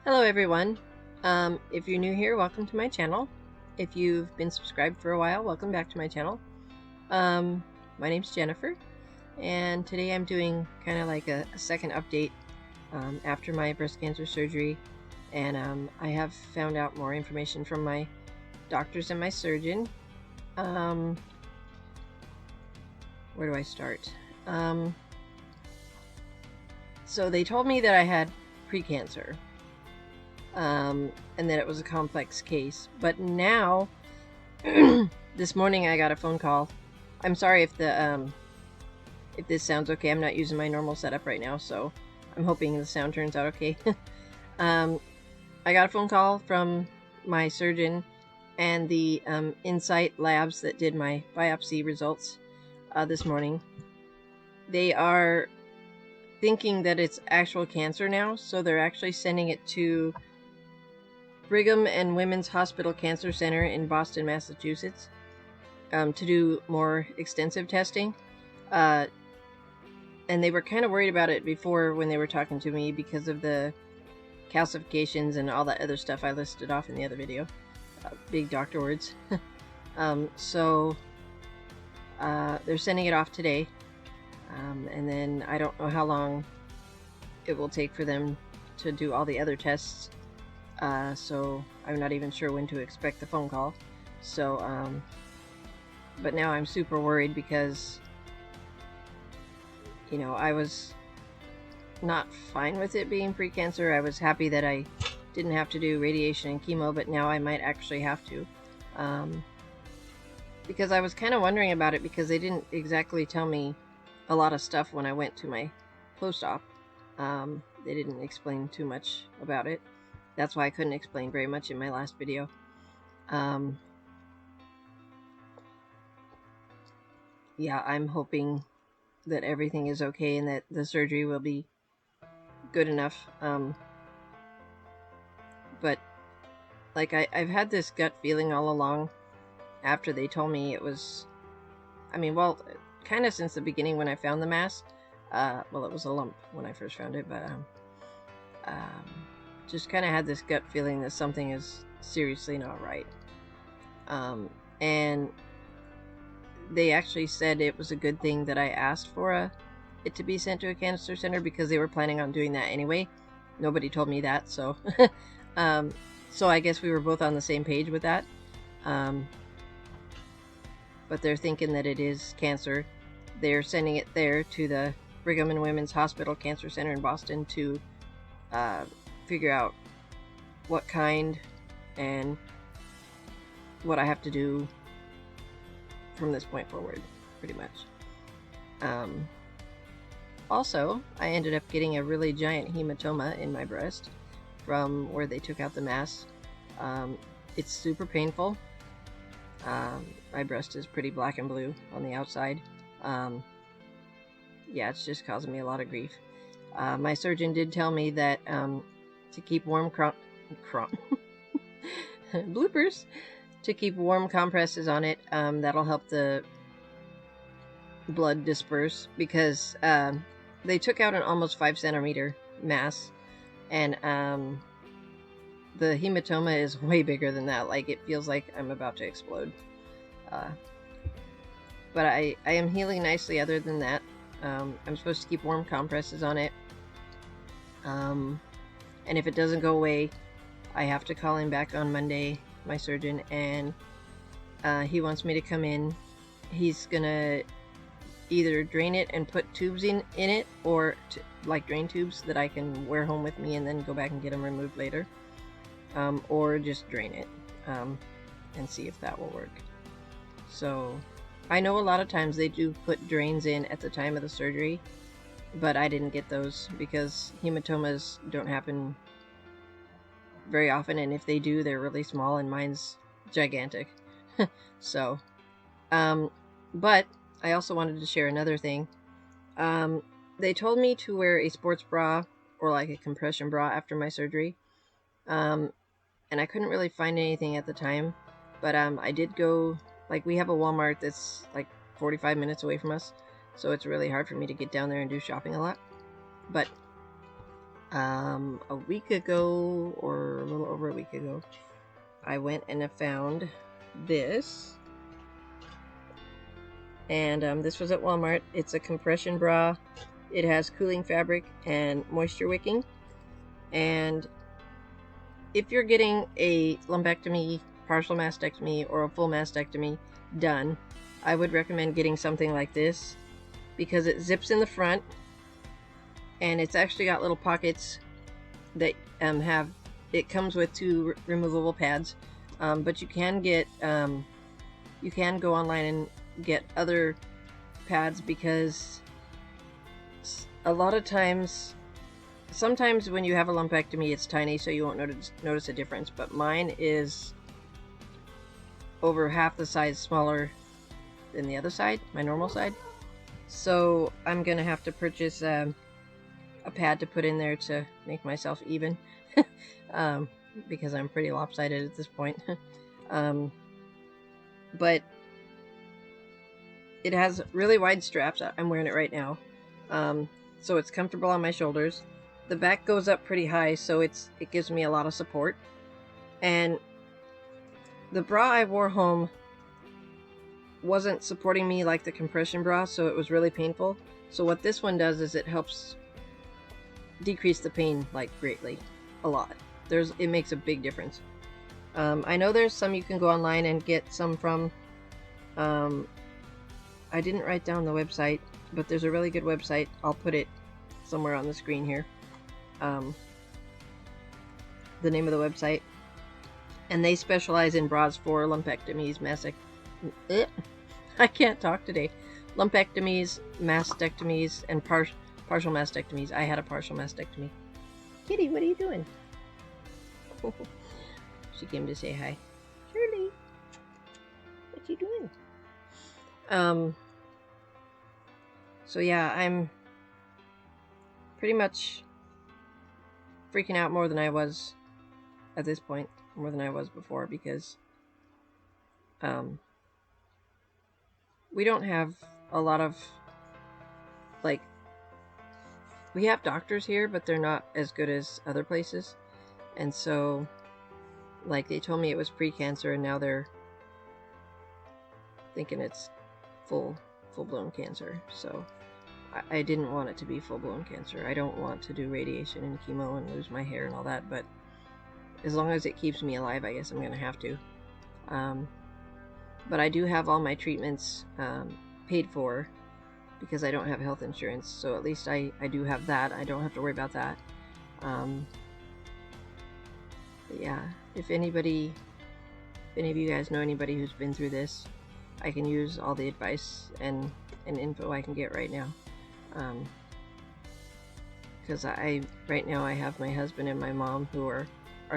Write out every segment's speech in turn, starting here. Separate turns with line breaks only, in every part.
Hello everyone. If you're new here, welcome to my channel. If you've been subscribed for a while, welcome back to my channel. My name's Jennifer, and today I'm doing kind of like a second update after my breast cancer surgery, and I have found out more information from my doctors and my surgeon. Where do I start? So they told me that I had precancer. And that it was a complex case. But now, this morning I got a phone call. I'm sorry if this sounds okay. I'm not using my normal setup right now, so I'm hoping the sound turns out okay. I got a phone call from my surgeon and the Insight Labs that did my biopsy results this morning. They are thinking that it's actual cancer now, so they're actually sending it to Brigham and Women's Hospital Cancer Center in Boston, Massachusetts, to do more extensive testing. And they were kind of worried about it before when they were talking to me because of the calcifications and all that other stuff I listed off in the other video. Big doctor words. So they're sending it off today. And then I don't know how long it will take for them to do all the other tests. So I'm not even sure when to expect the phone call. So, but now I'm super worried because, you know, I was not fine with it being precancer. I was happy that I didn't have to do radiation and chemo, but now I might actually have to. Because I was kind of wondering about it because they didn't exactly tell me a lot of stuff when I went to my post-op. They didn't explain too much about it. That's why I couldn't explain very much in my last video. Yeah, I'm hoping that everything is okay and that the surgery will be good enough. But like I've had this gut feeling all along after they told me it was, I mean, well, kind of since the beginning when I found the mass. Well, it was a lump when I first found it, but just kind of had this gut feeling that something is seriously not right. And they actually said it was a good thing that I asked for it to be sent to a cancer center because they were planning on doing that anyway. Nobody told me that, so so I guess we were both on the same page with that. But they're thinking that it is cancer. They're sending it there to the Brigham and Women's Hospital Cancer Center in Boston to figure out what kind and what I have to do from this point forward, pretty much. Also, I ended up getting a really giant hematoma in my breast from where they took out the mass. It's super painful. My breast is pretty black and blue on the outside. Yeah, it's just causing me a lot of grief. My surgeon did tell me that to keep warm bloopers, to keep warm compresses on it, that'll help the blood disperse, because they took out an almost 5-centimeter mass, and the hematoma is way bigger than that. Like, it feels like I'm about to explode. But I am healing nicely other than that. I'm supposed to keep warm compresses on it. And if it doesn't go away, I have to call him back on Monday, my surgeon, and he wants me to come in. He's gonna either drain it and put tubes in it, or like drain tubes that I can wear home with me and then go back and get them removed later, or just drain it and see if that will work. So I know a lot of times they do put drains in at the time of the surgery, but I didn't get those because hematomas don't happen very often, and if they do, they're really small, and mine's gigantic. So, but I also wanted to share another thing. They told me to wear a sports bra or like a compression bra after my surgery, and I couldn't really find anything at the time, but I did go, like, we have a Walmart that's like 45 minutes away from us, so it's really hard for me to get down there and do shopping a lot. But A week ago, or a little over a week ago, I went and I found this. And this was at Walmart. It's a compression bra. It has cooling fabric and moisture wicking. And if you're getting a lumpectomy, partial mastectomy, or a full mastectomy done, I would recommend getting something like this because it zips in the front and it's actually got little pockets that it comes with 2 removable pads, but you can get you can go online and get other pads because a lot of times, sometimes when you have a lumpectomy it's tiny so you won't notice a difference, but mine is over half the size smaller than the other side, my normal side. So I'm gonna have to purchase a pad to put in there to make myself even because I'm pretty lopsided at this point. But it has really wide straps. I'm wearing it right now, so it's comfortable on my shoulders. The back goes up pretty high, so it gives me a lot of support. And the bra I wore home wasn't supporting me like the compression bra, so it was really painful. So what this one does is it helps decrease the pain like greatly, a lot. It makes a big difference. I know there's some you can go online and get some from. I didn't write down the website, but there's a really good website. I'll put it somewhere on the screen here. The name of the website. And they specialize in bras for lumpectomies, I can't talk today. Lumpectomies, mastectomies, and partial mastectomies. I had a partial mastectomy. Kitty, what are you doing? She came to say hi. Shirley, what you doing? So yeah, I'm pretty much freaking out more than I was at this point, more than I was before, because we don't have a lot of, like, we have doctors here, but they're not as good as other places. And so, like, they told me it was pre-cancer, and now they're thinking it's full-blown cancer. So I didn't want it to be full-blown cancer. I don't want to do radiation and chemo and lose my hair and all that, but as long as it keeps me alive, I guess I'm gonna have to. But I do have all my treatments paid for because I don't have health insurance, so at least I do have that. I don't have to worry about that. But yeah, if any of you guys know anybody who's been through this, I can use all the advice and info I can get right now. Because right now I have my husband and my mom who are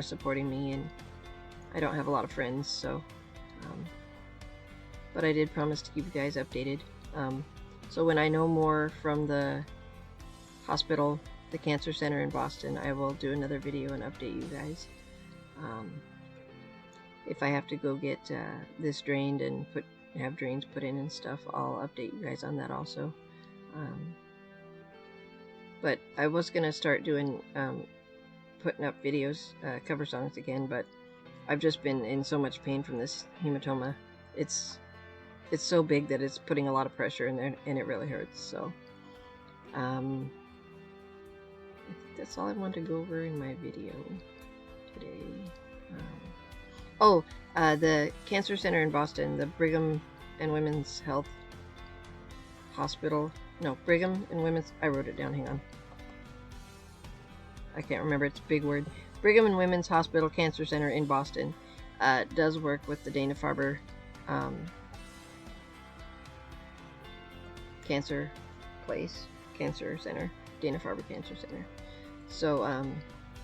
supporting me, and I don't have a lot of friends, so but I did promise to keep you guys updated. So when I know more from the hospital, the cancer center in Boston, I will do another video and update you guys. If I have to go get this drained and have drains put in and stuff, I'll update you guys on that also. But I was gonna start doing putting up videos, cover songs again, but I've just been in so much pain from this hematoma. It's so big that it's putting a lot of pressure in there, and it really hurts. So I think that's all I want to go over in my video today. The cancer center in Boston, the Brigham and Women's Health Hospital. No, Brigham and Women's. I wrote it down. Hang on. I can't remember. It's a big word. Brigham and Women's Hospital Cancer Center in Boston does work with the Dana-Farber cancer center, Dana-Farber Cancer Center. So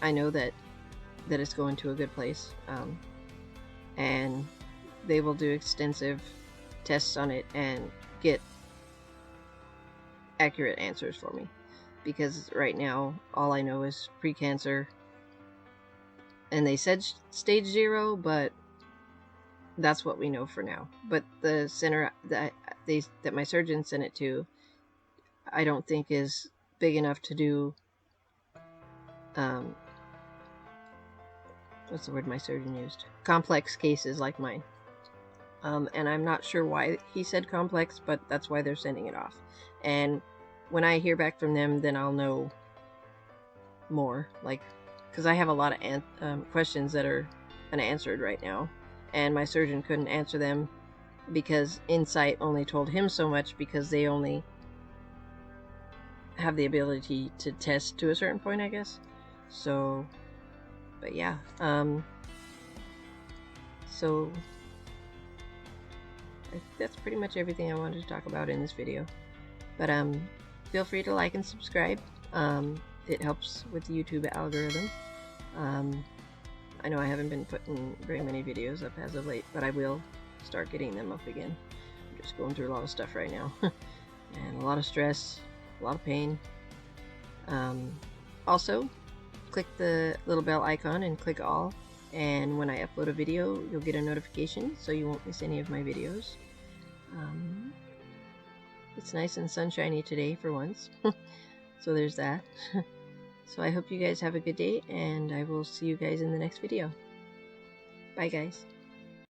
I know that it's going to a good place, and they will do extensive tests on it and get accurate answers for me, because right now all I know is pre-cancer, and they said stage 0, but that's what we know for now. But the center that my surgeon sent it to, I don't think is big enough to do what's the word my surgeon used? Complex cases like mine. And I'm not sure why he said complex, but that's why they're sending it off. And when I hear back from them, then I'll know more, like, because I have a lot of questions that are unanswered right now, and my surgeon couldn't answer them because Insight only told him so much, because they only have the ability to test to a certain point, I guess. So, but yeah, so that's pretty much everything I wanted to talk about in this video. But feel free to like and subscribe. It helps with the YouTube algorithm. I know I haven't been putting very many videos up as of late, but I will start getting them up again. I'm just going through a lot of stuff right now. And a lot of stress, a lot of pain. Also, click the little bell icon and click all, and when I upload a video, you'll get a notification so you won't miss any of my videos. It's nice and sunshiny today for once. So there's that. So I hope you guys have a good day, and I will see you guys in the next video. Bye guys.